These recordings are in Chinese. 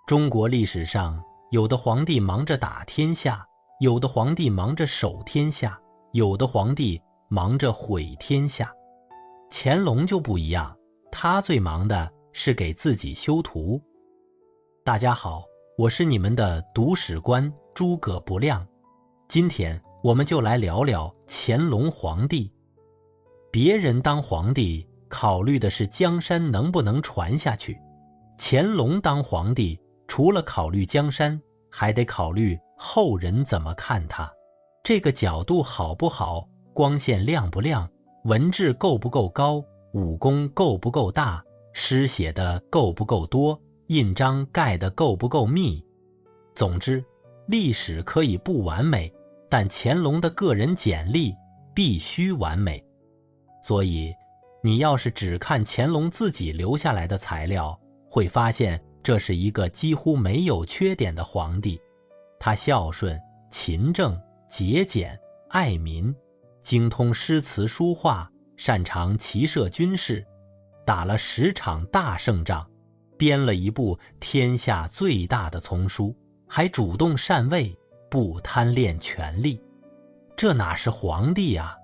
中国历史上，有的皇帝忙着打天下，有的皇帝忙着守天下，有的皇帝忙着毁天下。乾隆就不一样，他最忙的是给自己修图。大家好，我是你们的读史官诸葛不亮。今天我们就来聊聊乾隆皇帝。别人当皇帝考虑的是江山能不能传下去，乾隆当皇帝除了考虑江山，还得考虑后人怎么看他。这个角度好不好，光线亮不亮，文质够不够高，武功够不够大，诗写的够不够多，印章盖的够不够密。总之，历史可以不完美，但乾隆的个人简历必须完美。所以，你要是只看乾隆自己留下来的材料，会发现这是一个几乎没有缺点的皇帝。他孝顺、勤政、节俭、爱民，精通诗词书画，擅长骑射军事，打了10场大胜仗，编了一部天下最大的丛书，还主动禅位，不贪恋权力。这哪是皇帝啊？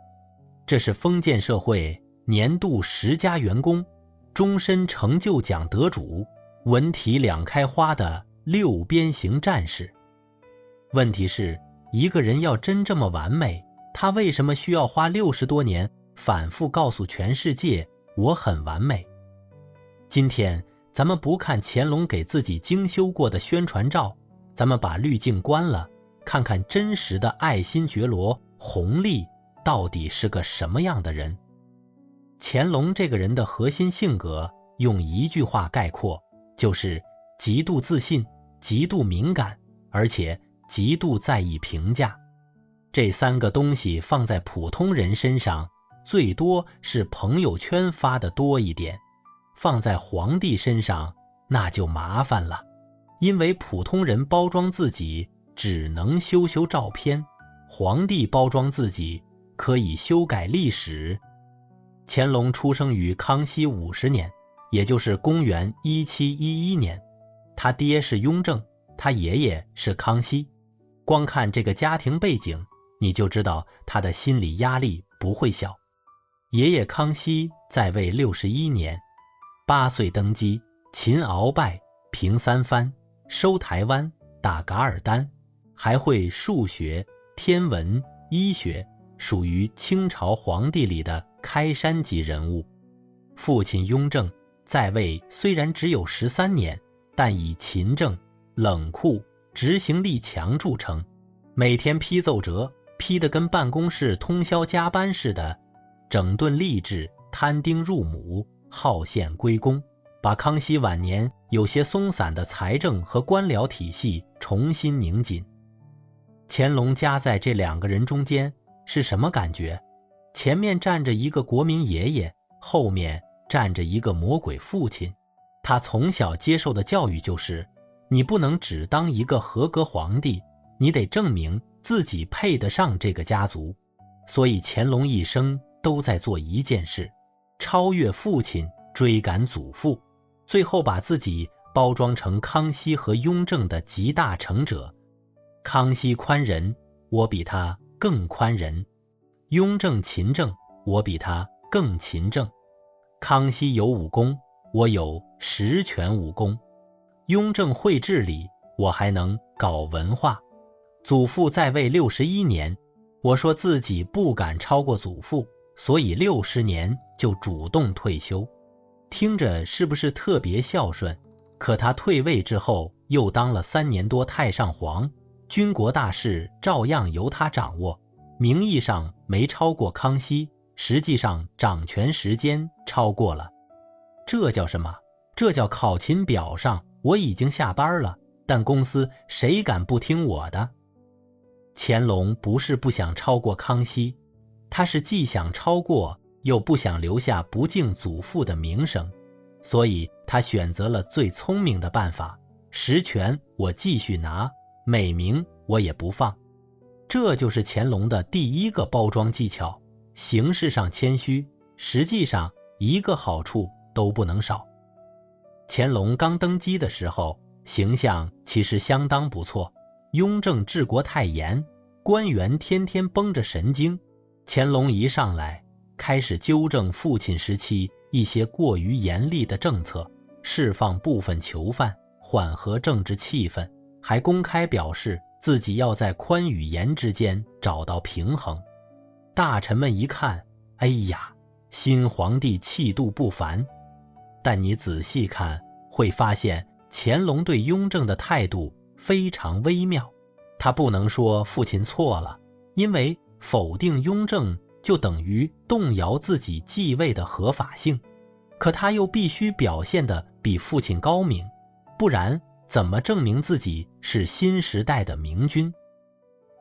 这是封建社会年度10佳员工、终身成就奖得主、文体两开花的6边形战士。问题是，一个人要真这么完美，他为什么需要花60多年反复告诉全世界我很完美？今天咱们不看乾隆给自己精修过的宣传照，咱们把滤镜关了，看看真实的爱新觉罗弘历到底是个什么样的人。乾隆这个人的核心性格用一句话概括，就是极度自信、极度敏感，而且极度在意评价。这3个东西放在普通人身上，最多是朋友圈发的多一点，放在皇帝身上那就麻烦了。因为普通人包装自己只能修照片，皇帝包装自己可以修改历史。乾隆出生于康熙50年，也就是公元1711年。他爹是雍正，他爷爷是康熙。光看这个家庭背景，你就知道他的心理压力不会小。爷爷康熙在位61年，8岁登基，勤鳌拜，平三藩，收台湾，打噶尔丹，还会数学、天文、医学，属于清朝皇帝里的开山级人物。父亲雍正在位虽然只有13年，但以勤政、冷酷、执行力强著称，每天批奏折批得跟办公室通宵加班似的，整顿吏治，摊丁入亩，号线归公，把康熙晚年有些松散的财政和官僚体系重新拧紧。乾隆夹在这2个人中间是什么感觉？前面站着一个国民爷爷，后面站着一个魔鬼父亲。他从小接受的教育就是，你不能只当一个合格皇帝，你得证明自己配得上这个家族。所以乾隆一生都在做一件事，超越父亲，追赶祖父，最后把自己包装成康熙和雍正的集大成者。康熙宽仁，我比他更宽仁；雍正勤政，我比他更勤政。康熙有武功，我有10全武功；雍正会治理，我还能搞文化。祖父在位61年，我说自己不敢超过祖父，所以60年就主动退休。听着是不是特别孝顺？可他退位之后又当了3年多太上皇，军国大事照样由他掌握，名义上没超过康熙，实际上掌权时间超过了。这叫什么？这叫考勤表上我已经下班了，但公司谁敢不听我的？乾隆不是不想超过康熙，他是既想超过，又不想留下不敬祖父的名声，所以他选择了最聪明的办法，10权我继续拿，美名我也不放。这就是乾隆的第一个包装技巧，形式上谦虚，实际上一个好处都不能少。乾隆刚登基的时候，形象其实相当不错。雍正治国太严，官员天天绷着神经。乾隆一上来，开始纠正父亲时期一些过于严厉的政策，释放部分囚犯，缓和政治气氛，还公开表示自己要在宽与严之间找到平衡。大臣们一看，哎呀，新皇帝气度不凡。但你仔细看，会发现乾隆对雍正的态度非常微妙。他不能说父亲错了，因为否定雍正就等于动摇自己继位的合法性。可他又必须表现得比父亲高明，不然怎么证明自己是新时代的明君？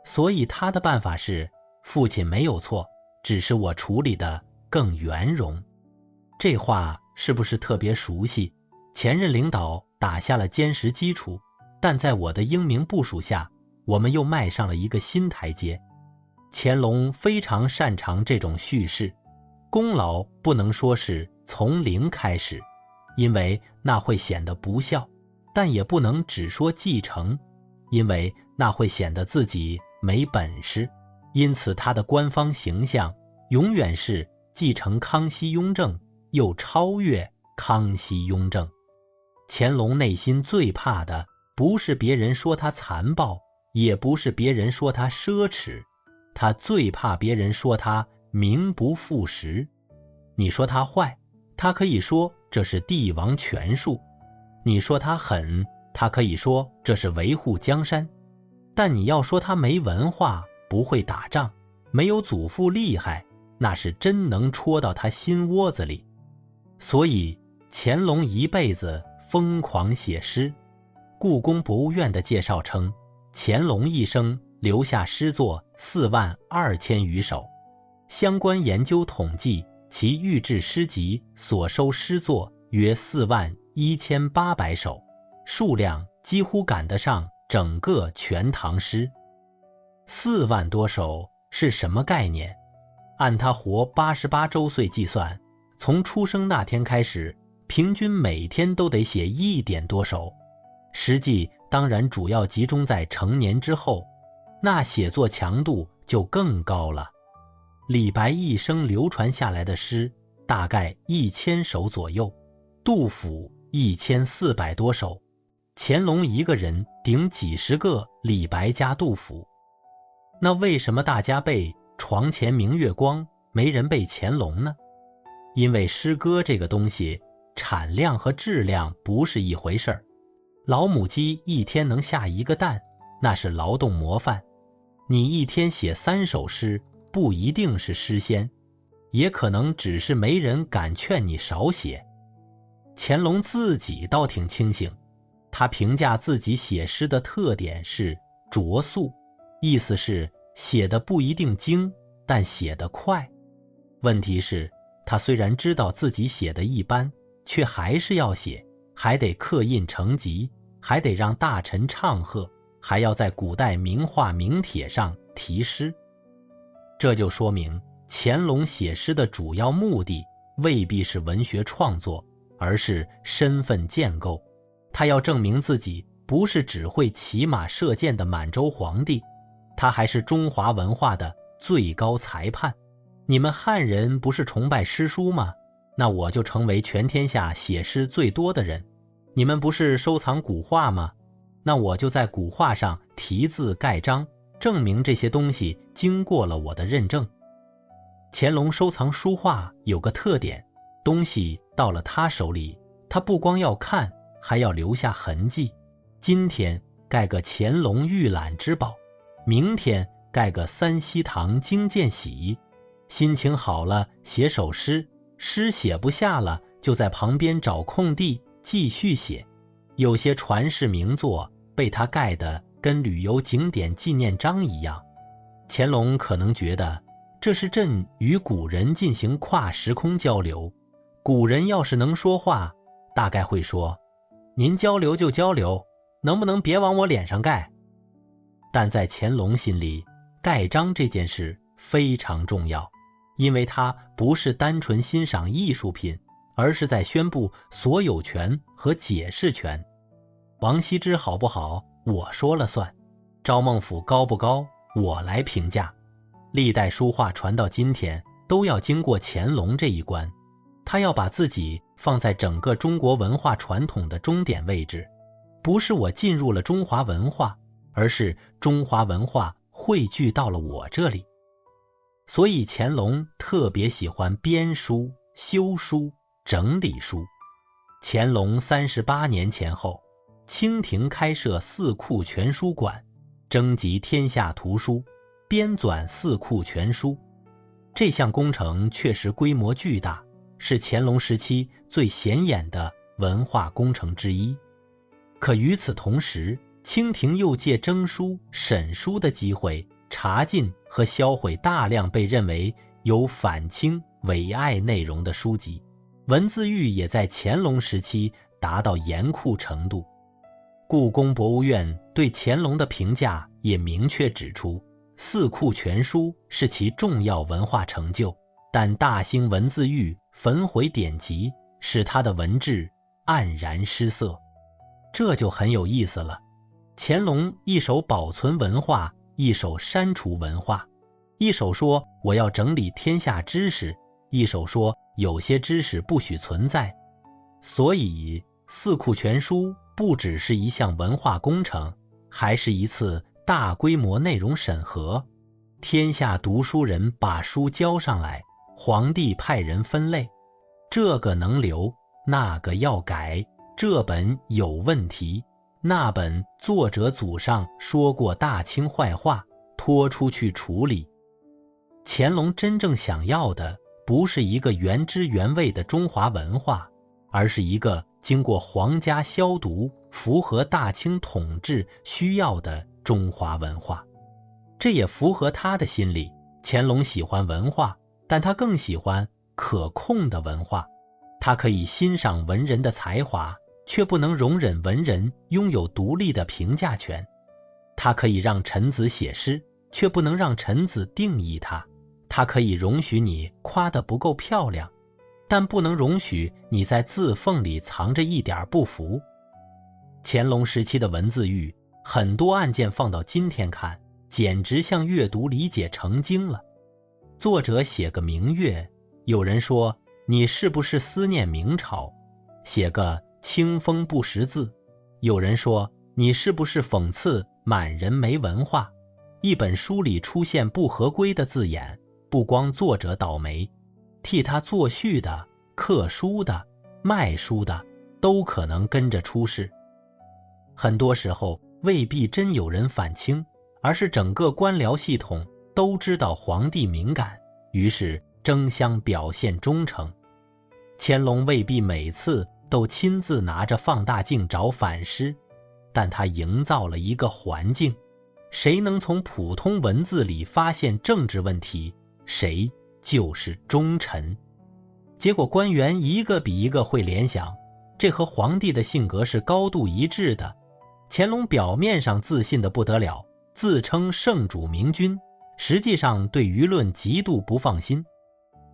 所以他的办法是，父亲没有错，只是我处理得更圆融。这话是不是特别熟悉？前任领导打下了坚实基础，但在我的英明部署下，我们又迈上了一个新台阶。乾隆非常擅长这种叙事，功劳不能说是从零开始，因为那会显得不孝，但也不能只说继承，因为那会显得自己没本事。因此他的官方形象永远是继承康熙雍正，又超越康熙雍正。乾隆内心最怕的不是别人说他残暴，也不是别人说他奢侈，他最怕别人说他名不副实。你说他坏，他可以说这是帝王权术；你说他狠，他可以说这是维护江山。但你要说他没文化，不会打仗，没有祖父厉害，那是真能戳到他心窝子里。所以乾隆一辈子疯狂写诗。故宫博物院的介绍称，乾隆一生留下诗作42000余首，相关研究统计，其御制诗集所收诗作约41800首，数量几乎赶得上整个全唐诗。4万多首是什么概念？按他活88周岁计算，从出生那天开始，平均每天都得写1点多首。实际当然主要集中在成年之后，那写作强度就更高了。李白一生流传下来的诗大概1000首左右，杜甫1400多首，乾隆一个人顶几十个李白加杜甫。那为什么大家背床前明月光，没人背乾隆呢？因为诗歌这个东西，产量和质量不是一回事儿。老母鸡一天能下1个蛋，那是劳动模范。你一天写3首诗，不一定是诗仙，也可能只是没人敢劝你少写。乾隆自己倒挺清醒，他评价自己写诗的特点是拙速，意思是写的不一定精，但写得快。问题是，他虽然知道自己写的一般，却还是要写，还得刻印成集，还得让大臣唱和，还要在古代名画名帖上题诗。这就说明乾隆写诗的主要目的未必是文学创作，而是身份建构。他要证明自己不是只会骑马射箭的满洲皇帝，他还是中华文化的最高裁判。你们汉人不是崇拜诗书吗？那我就成为全天下写诗最多的人。你们不是收藏古画吗？那我就在古画上题字盖章，证明这些东西经过了我的认证。乾隆收藏书画有个特点，东西到了他手里，他不光要看，还要留下痕迹。今天盖个乾隆御览之宝，明天盖个三希堂经鉴喜，心情好了写首诗，诗写不下了就在旁边找空地继续写。有些传世名作被他盖得跟旅游景点纪念章一样。乾隆可能觉得这是朕与古人进行跨时空交流，古人要是能说话，大概会说，您交流就交流，能不能别往我脸上盖？但在乾隆心里，盖章这件事非常重要，因为它不是单纯欣赏艺术品，而是在宣布所有权和解释权。王羲之好不好，我说了算；赵孟頫高不高，我来评价。历代书画传到今天，都要经过乾隆这一关。他要把自己放在整个中国文化传统的终点位置，不是我进入了中华文化，而是中华文化汇聚到了我这里。所以乾隆特别喜欢编书、修书、整理书。乾隆38年前后，清廷开设四库全书馆，征集天下图书，编纂四库全书。这项工程确实规模巨大，是乾隆时期最显眼的文化工程之一。可与此同时，清廷又借征书、审书的机会，查禁和销毁大量被认为有反清伪爱内容的书籍。文字狱也在乾隆时期达到严酷程度。故宫博物院对乾隆的评价也明确指出，四库全书是其重要文化成就，但大兴文字狱焚毁典籍，使他的文志黯然失色。这就很有意思了。乾隆一手保存文化，一手删除文化，一手说我要整理天下知识，一手说有些知识不许存在。所以四库全书不只是一项文化工程，还是一次大规模内容审核。天下读书人把书交上来，皇帝派人分类，这个能留，那个要改，这本有问题，那本作者祖上说过大清坏话，拖出去处理。乾隆真正想要的不是一个原汁原味的中华文化，而是一个经过皇家消毒、符合大清统治需要的中华文化。这也符合他的心理。乾隆喜欢文化，但他更喜欢可控的文化。他可以欣赏文人的才华，却不能容忍文人拥有独立的评价权。他可以让臣子写诗，却不能让臣子定义他。他可以容许你夸得不够漂亮，但不能容许你在字缝里藏着一点不服。乾隆时期的文字狱，很多案件放到今天看，简直像阅读理解成经了。作者写个明月，有人说你是不是思念明朝；写个清风不识字，有人说你是不是讽刺满人没文化。一本书里出现不合规的字眼，不光作者倒霉，替他作序的、刻书的、卖书的都可能跟着出事。很多时候未必真有人反清，而是整个官僚系统都知道皇帝敏感，于是争相表现忠诚。乾隆未必每次都亲自拿着放大镜找反诗，但他营造了一个环境，谁能从普通文字里发现政治问题，谁就是忠臣。结果官员一个比一个会联想，这和皇帝的性格是高度一致的。乾隆表面上自信得不得了，自称圣主明君，实际上对舆论极度不放心。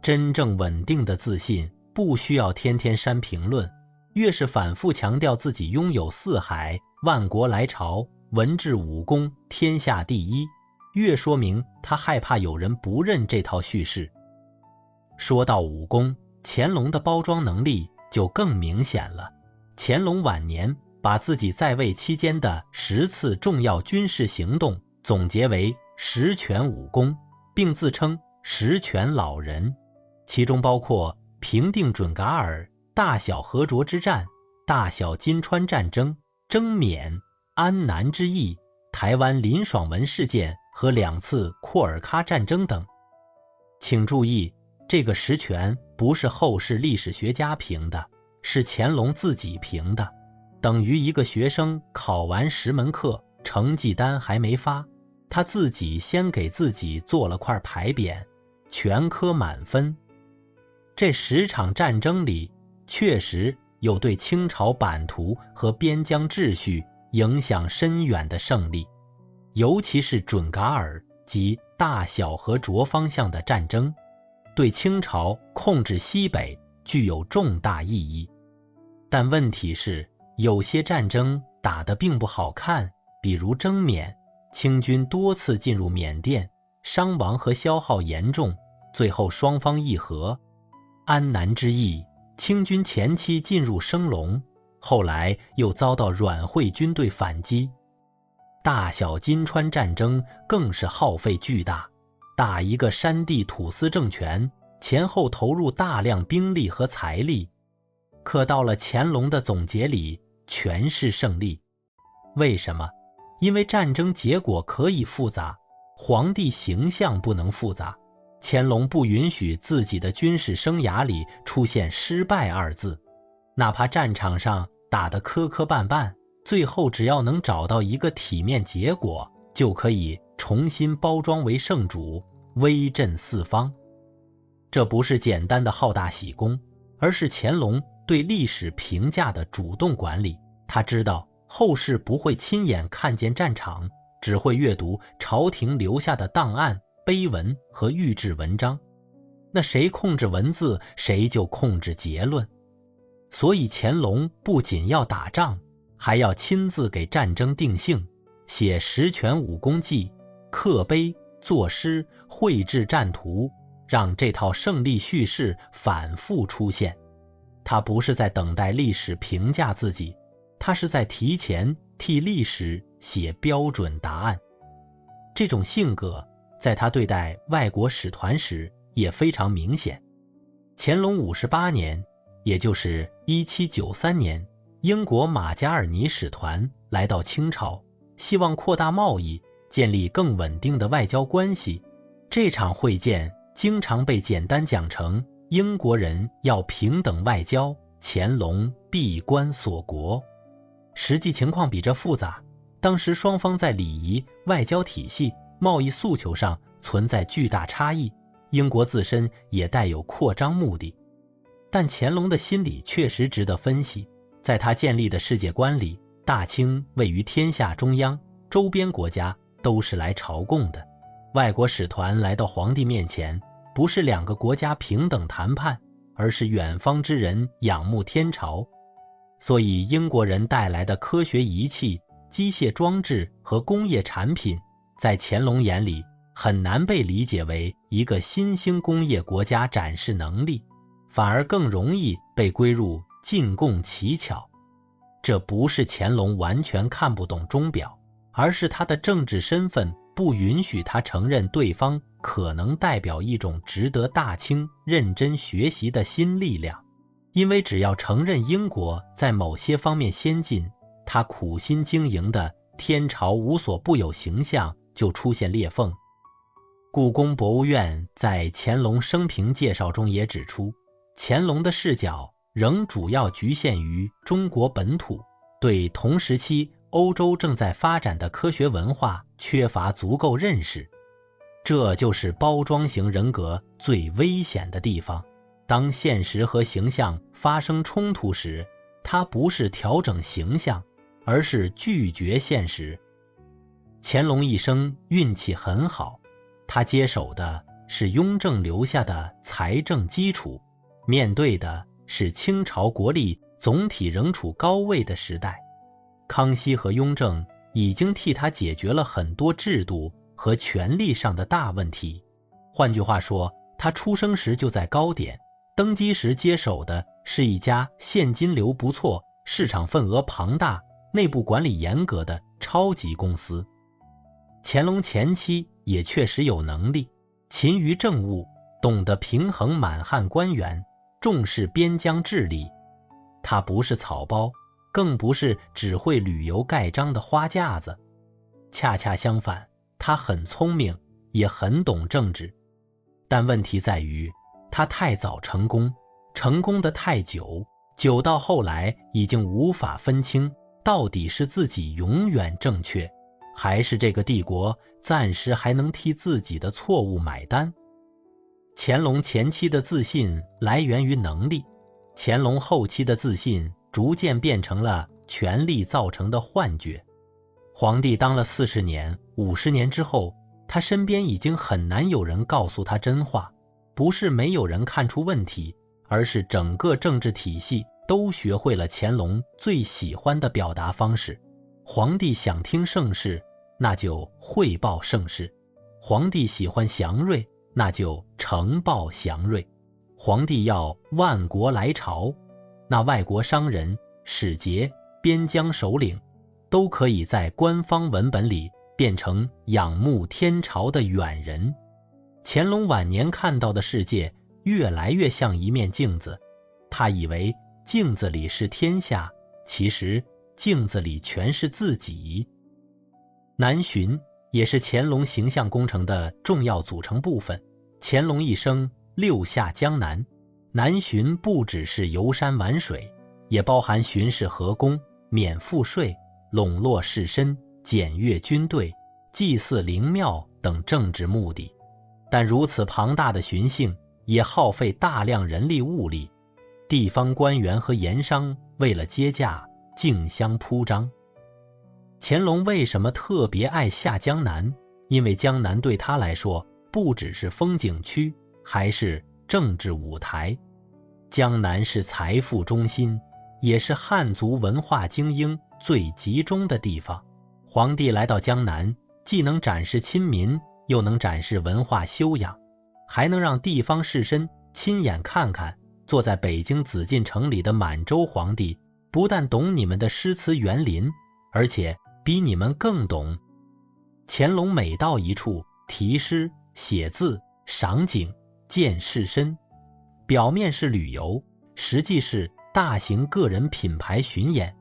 真正稳定的自信不需要天天删评论，越是反复强调自己拥有四海、万国来朝、文治武功天下第一，越说明他害怕有人不认这套叙事。说到武功，乾隆的包装能力就更明显了。乾隆晚年把自己在位期间的10次重要军事行动总结为10全武功，并自称10全老人，其中包括平定准噶尔、大小和卓之战、大小金川战争、征缅、安南之役、台湾林爽文事件和2次库尔喀战争等。请注意，这个10全不是后世历史学家评的，是乾隆自己评的，等于一个学生考完10门课，成绩单还没发，他自己先给自己做了块牌匾，全科满分。这10场战争里，确实有对清朝版图和边疆秩序影响深远的胜利，尤其是准噶尔及大小和卓方向的战争，对清朝控制西北具有重大意义。但问题是，有些战争打得并不好看，比如征缅，清军多次进入缅甸，伤亡和消耗严重，最后双方议和。安南之役，清军前期进入升龙，后来又遭到阮惠军队反击。大小金川战争更是耗费巨大，打一个山地土司政权，前后投入大量兵力和财力。可到了乾隆的总结里，全是胜利。为什么？因为战争结果可以复杂，皇帝形象不能复杂。乾隆不允许自己的军事生涯里出现失败二字，哪怕战场上打得磕磕绊绊，最后只要能找到一个体面结果，就可以重新包装为圣主，威震四方。这不是简单的好大喜功，而是乾隆对历史评价的主动管理。他知道后世不会亲眼看见战场，只会阅读朝廷留下的档案、碑文和御制文章。那谁控制文字，谁就控制结论。所以乾隆不仅要打仗，还要亲自给战争定性，写十全武功记，刻碑、作诗、绘制战图，让这套胜利叙事反复出现。他不是在等待历史评价自己，他是在提前替历史写标准答案。这种性格在他对待外国使团时也非常明显。乾隆58年，也就是1793年，英国马加尔尼使团来到清朝，希望扩大贸易，建立更稳定的外交关系。这场会见经常被简单讲成英国人要平等外交，乾隆闭关锁国。实际情况比这复杂，当时双方在礼仪、外交体系、贸易诉求上存在巨大差异，英国自身也带有扩张目的。但乾隆的心理确实值得分析，在他建立的世界观里，大清位于天下中央，周边国家都是来朝贡的。外国使团来到皇帝面前，不是两个国家平等谈判，而是远方之人仰慕天朝。所以英国人带来的科学仪器、机械装置和工业产品，在乾隆眼里很难被理解为一个新兴工业国家展示能力，反而更容易被归入进贡奇巧。这不是乾隆完全看不懂钟表，而是他的政治身份不允许他承认对方可能代表一种值得大清认真学习的新力量。因为只要承认英国在某些方面先进，他苦心经营的天朝无所不有形象就出现裂缝。故宫博物院在乾隆生平介绍中也指出，乾隆的视角仍主要局限于中国本土，对同时期欧洲正在发展的科学文化缺乏足够认识。这就是包装型人格最危险的地方。当现实和形象发生冲突时，他不是调整形象，而是拒绝现实。乾隆一生运气很好，他接手的是雍正留下的财政基础，面对的是清朝国力总体仍处高位的时代。康熙和雍正已经替他解决了很多制度和权力上的大问题。换句话说，他出生时就在高点，登基时接手的是一家现金流不错、市场份额庞大、内部管理严格的超级公司。乾隆前期也确实有能力，勤于政务，懂得平衡满汉官员，重视边疆治理。他不是草包，更不是只会旅游盖章的花架子。恰恰相反，他很聪明，也很懂政治。但问题在于他太早成功，成功得太久，久到后来已经无法分清到底是自己永远正确，还是这个帝国暂时还能替自己的错误买单。乾隆前期的自信来源于能力，乾隆后期的自信逐渐变成了权力造成的幻觉。皇帝当了40年、50年之后，他身边已经很难有人告诉他真话。不是没有人看出问题，而是整个政治体系都学会了乾隆最喜欢的表达方式，皇帝想听盛事，那就汇报盛事；皇帝喜欢祥瑞，那就呈报祥瑞；皇帝要万国来朝，那外国商人、使节、边疆首领都可以在官方文本里变成仰慕天朝的远人。乾隆晚年看到的世界越来越像一面镜子，他以为镜子里是天下，其实镜子里全是自己。南巡也是乾隆形象工程的重要组成部分。乾隆一生六下江南，南巡不只是游山玩水，也包含巡视河工、免赋税、笼络士绅、检阅军队、祭祀灵庙等政治目的。但如此庞大的巡幸也耗费大量人力物力，地方官员和盐商为了接驾竞相铺张。乾隆为什么特别爱下江南？因为江南对他来说不只是风景区，还是政治舞台。江南是财富中心，也是汉族文化精英最集中的地方。皇帝来到江南，既能展示亲民，又能展示文化修养，还能让地方士绅亲眼看看坐在北京紫禁城里的满洲皇帝不但懂你们的诗词园林，而且比你们更懂。乾隆每到一处，题诗、写字、赏景、见士绅，表面是旅游，实际是大型个人品牌巡演。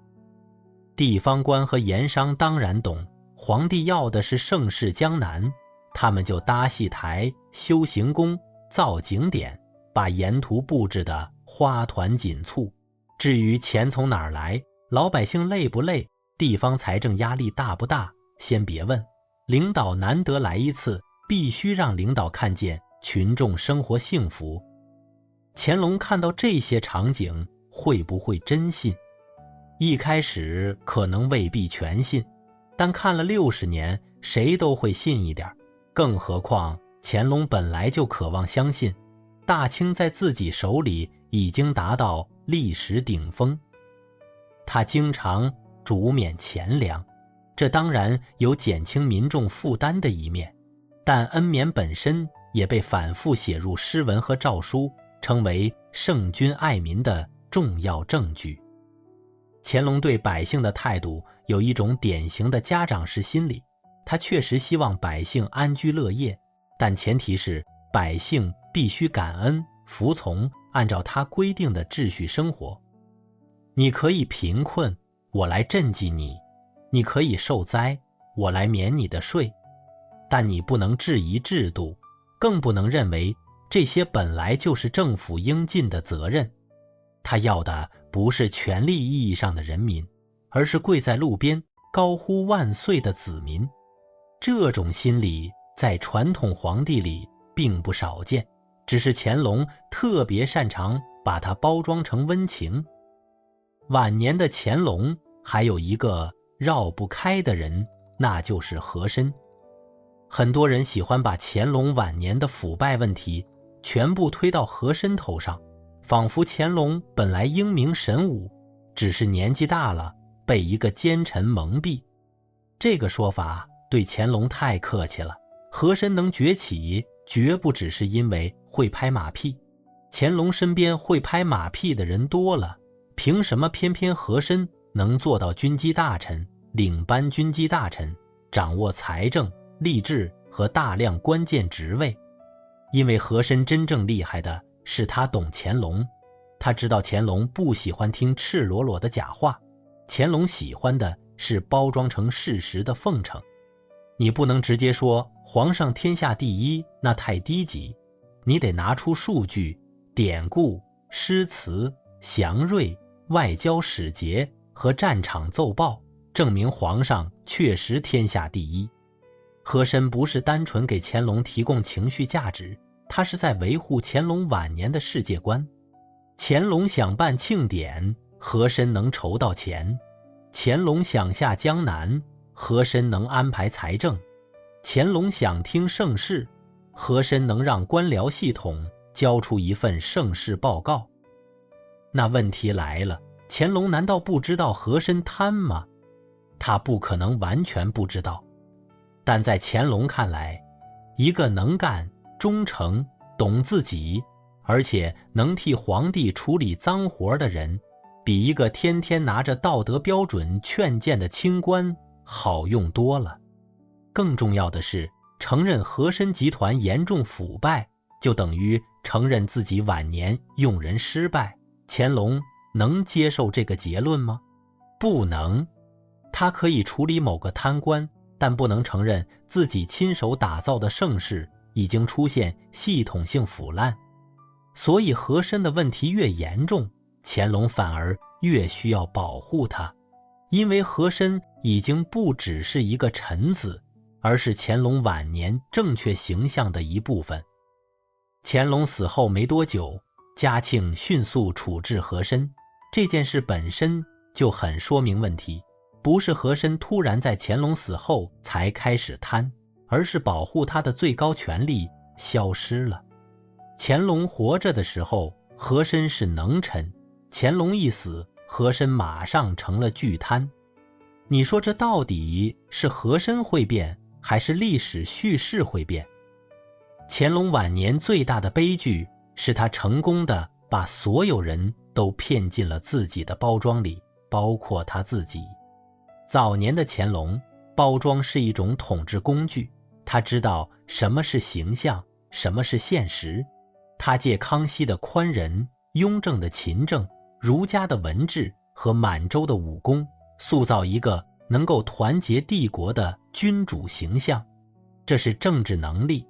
地方官和盐商当然懂，皇帝要的是盛世江南，他们就搭戏台、修行宫、造景点，把沿途布置得花团锦簇。至于钱从哪儿来，老百姓累不累，地方财政压力大不大，先别问。领导难得来一次，必须让领导看见群众生活幸福。乾隆看到这些场景，会不会真信？一开始可能未必全信，但看了60年，谁都会信一点。更何况乾隆本来就渴望相信，大清在自己手里已经达到历史顶峰。他经常主勉钱粮，这当然有减轻民众负担的一面，但恩勉本身也被反复写入诗文和诏书，成为圣君爱民的重要证据。乾隆对百姓的态度有一种典型的家长式心理，他确实希望百姓安居乐业，但前提是百姓必须感恩、服从，按照他规定的秩序生活。你可以贫困，我来赈济你；你可以受灾，我来免你的税。但你不能质疑制度，更不能认为这些本来就是政府应尽的责任。他要的不是权力意义上的人民，而是跪在路边高呼万岁的子民。这种心理在传统皇帝里并不少见，只是乾隆特别擅长把它包装成温情。晚年的乾隆还有一个绕不开的人，那就是和珅。很多人喜欢把乾隆晚年的腐败问题全部推到和珅头上，仿佛乾隆本来英明神武，只是年纪大了，被一个奸臣蒙蔽。这个说法对乾隆太客气了。和珅能崛起，绝不只是因为会拍马屁。乾隆身边会拍马屁的人多了，凭什么偏偏和珅能做到军机大臣、领班军机大臣，掌握财政、吏治和大量关键职位？因为和珅真正厉害的是他懂乾隆，他知道乾隆不喜欢听赤裸裸的假话，乾隆喜欢的是包装成事实的奉承。你不能直接说皇上天下第一，那太低级，你得拿出数据、典故、诗词、祥瑞、外交使节和战场奏报，证明皇上确实天下第一。和珅不是单纯给乾隆提供情绪价值，他是在维护乾隆晚年的世界观。乾隆想办庆典，和珅能筹到钱；乾隆想下江南，和珅能安排财政；乾隆想听盛事，和珅能让官僚系统交出一份盛事报告。那问题来了，乾隆难道不知道和珅贪吗？他不可能完全不知道。但在乾隆看来，一个能干、忠诚、懂自己，而且能替皇帝处理脏活的人，比一个天天拿着道德标准劝谏的清官好用多了。更重要的是，承认和珅集团严重腐败，就等于承认自己晚年用人失败。乾隆能接受这个结论吗？不能。他可以处理某个贪官，但不能承认自己亲手打造的盛世已经出现系统性腐烂。所以和珅的问题越严重，乾隆反而越需要保护他，因为和珅已经不只是一个臣子，而是乾隆晚年正确形象的一部分。乾隆死后没多久，嘉庆迅速处置和珅，这件事本身就很说明问题，不是和珅突然在乾隆死后才开始贪，而是保护他的最高权力消失了。乾隆活着的时候，和珅是能臣，乾隆一死，和珅马上成了巨贪。你说这到底是和珅会变，还是历史叙事会变？乾隆晚年最大的悲剧是他成功地把所有人都骗进了自己的包装里，包括他自己。早年的乾隆，包装是一种统治工具，他知道什么是形象，什么是现实。他借康熙的宽仁、雍正的勤政、儒家的文治和满洲的武功，塑造一个能够团结帝国的君主形象，这是政治能力。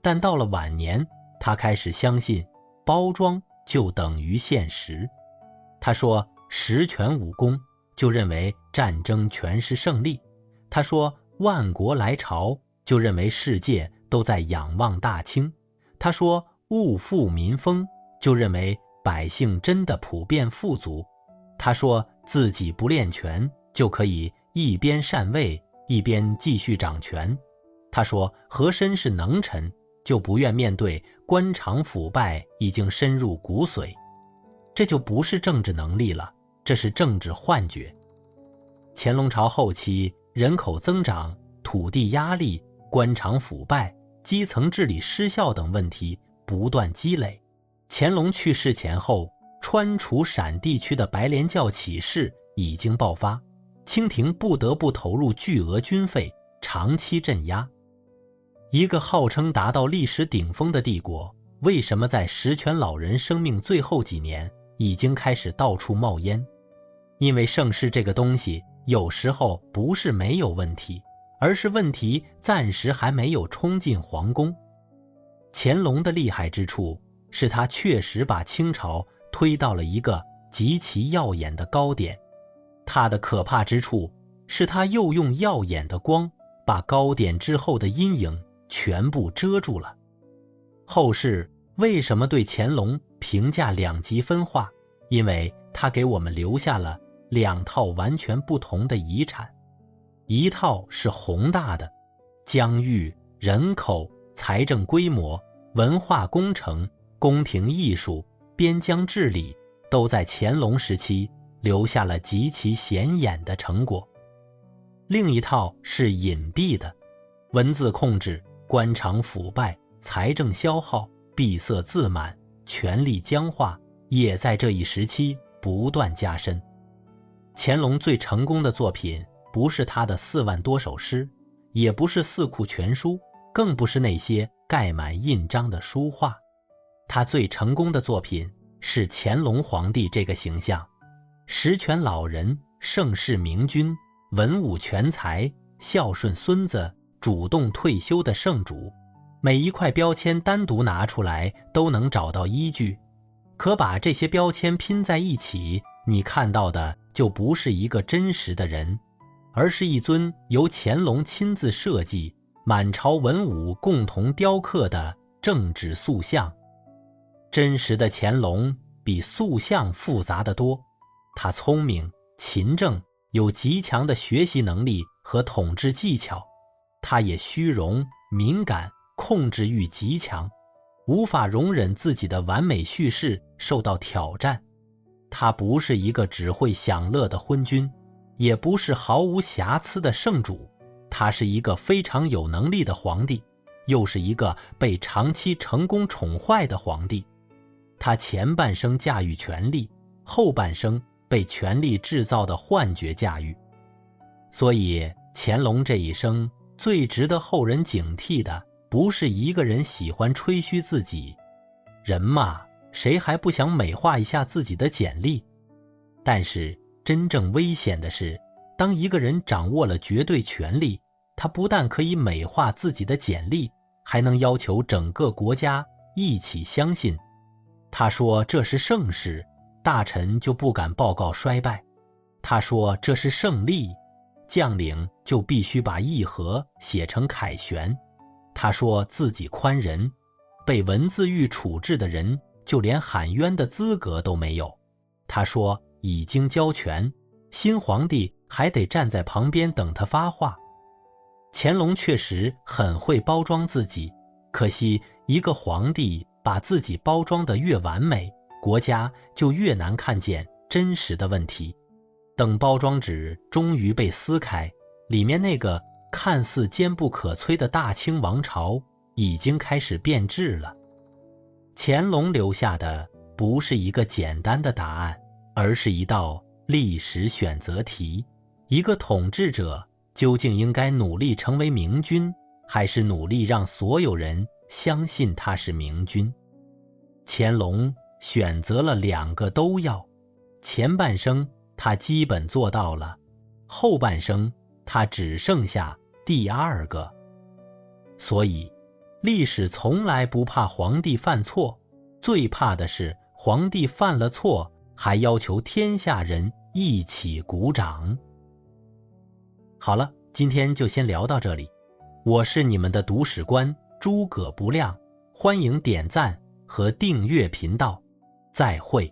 但到了晚年，他开始相信包装就等于现实。他说十全武功，就认为战争全是胜利。他说万国来朝，就认为世界都在仰望大清。他说物富民丰，就认为百姓真的普遍富足。他说自己不练权，就可以一边禅位，一边继续掌权。他说和珅是能臣，就不愿面对官场腐败已经深入骨髓。这就不是政治能力了，这是政治幻觉。乾隆朝后期，人口增长、土地压力、官场腐败、基层治理失效等问题不断积累。乾隆去世前后，川楚陕地区的白莲教起事已经爆发，清廷不得不投入巨额军费，长期镇压。一个号称达到历史顶峰的帝国，为什么在十全老人生命最后几年已经开始到处冒烟？因为盛世这个东西有时候不是没有问题，而是问题暂时还没有冲进皇宫。乾隆的厉害之处是他确实把清朝推到了一个极其耀眼的高点，他的可怕之处是他又用耀眼的光把高点之后的阴影全部遮住了。后世为什么对乾隆评价两极分化？因为他给我们留下了两套完全不同的遗产。一套是宏大的，疆域、人口、财政规模、文化工程、宫廷艺术、边疆治理，都在乾隆时期留下了极其显眼的成果。另一套是隐蔽的，文字控制、官场腐败、财政消耗、闭塞自满、权力僵化，也在这一时期不断加深。乾隆最成功的作品不是他的4万多首诗，也不是四库全书，更不是那些盖满印章的书画。他最成功的作品是乾隆皇帝这个形象，十全老人、盛世明君、文武全才、孝顺孙子、主动退休的圣主。每一块标签单独拿出来都能找到依据，可把这些标签拼在一起，你看到的就不是一个真实的人，而是一尊由乾隆亲自设计、满朝文武共同雕刻的正纸塑像。真实的乾隆比塑像复杂得多，他聪明、勤政，有极强的学习能力和统治技巧，他也虚荣、敏感，控制欲极强，无法容忍自己的完美叙事受到挑战。他不是一个只会享乐的昏君，也不是毫无瑕疵的圣主，他是一个非常有能力的皇帝，又是一个被长期成功宠坏的皇帝。他前半生驾驭权力，后半生被权力制造的幻觉驾驭。所以乾隆这一生最值得后人警惕的，不是一个人喜欢吹嘘自己，人嘛，谁还不想美化一下自己的简历？但是真正危险的是，当一个人掌握了绝对权力，他不但可以美化自己的简历，还能要求整个国家一起相信。他说这是盛世，大臣就不敢报告衰败；他说这是胜利，将领就必须把议和写成凯旋；他说自己宽仁，被文字狱处置的人就连喊冤的资格都没有；他说已经交权，新皇帝还得站在旁边等他发话。乾隆确实很会包装自己，可惜一个皇帝把自己包装得越完美，国家就越难看见真实的问题。等包装纸终于被撕开，里面那个看似坚不可摧的大清王朝已经开始变质了。乾隆留下的不是一个简单的答案，而是一道历史选择题。一个统治者究竟应该努力成为明君，还是努力让所有人相信他是明君？乾隆选择了两个都要，前半生他基本做到了，后半生他只剩下第二个。所以历史从来不怕皇帝犯错，最怕的是皇帝犯了错还要求天下人一起鼓掌。好了，今天就先聊到这里。我是你们的读史官诸葛不亮，欢迎点赞和订阅频道。再会。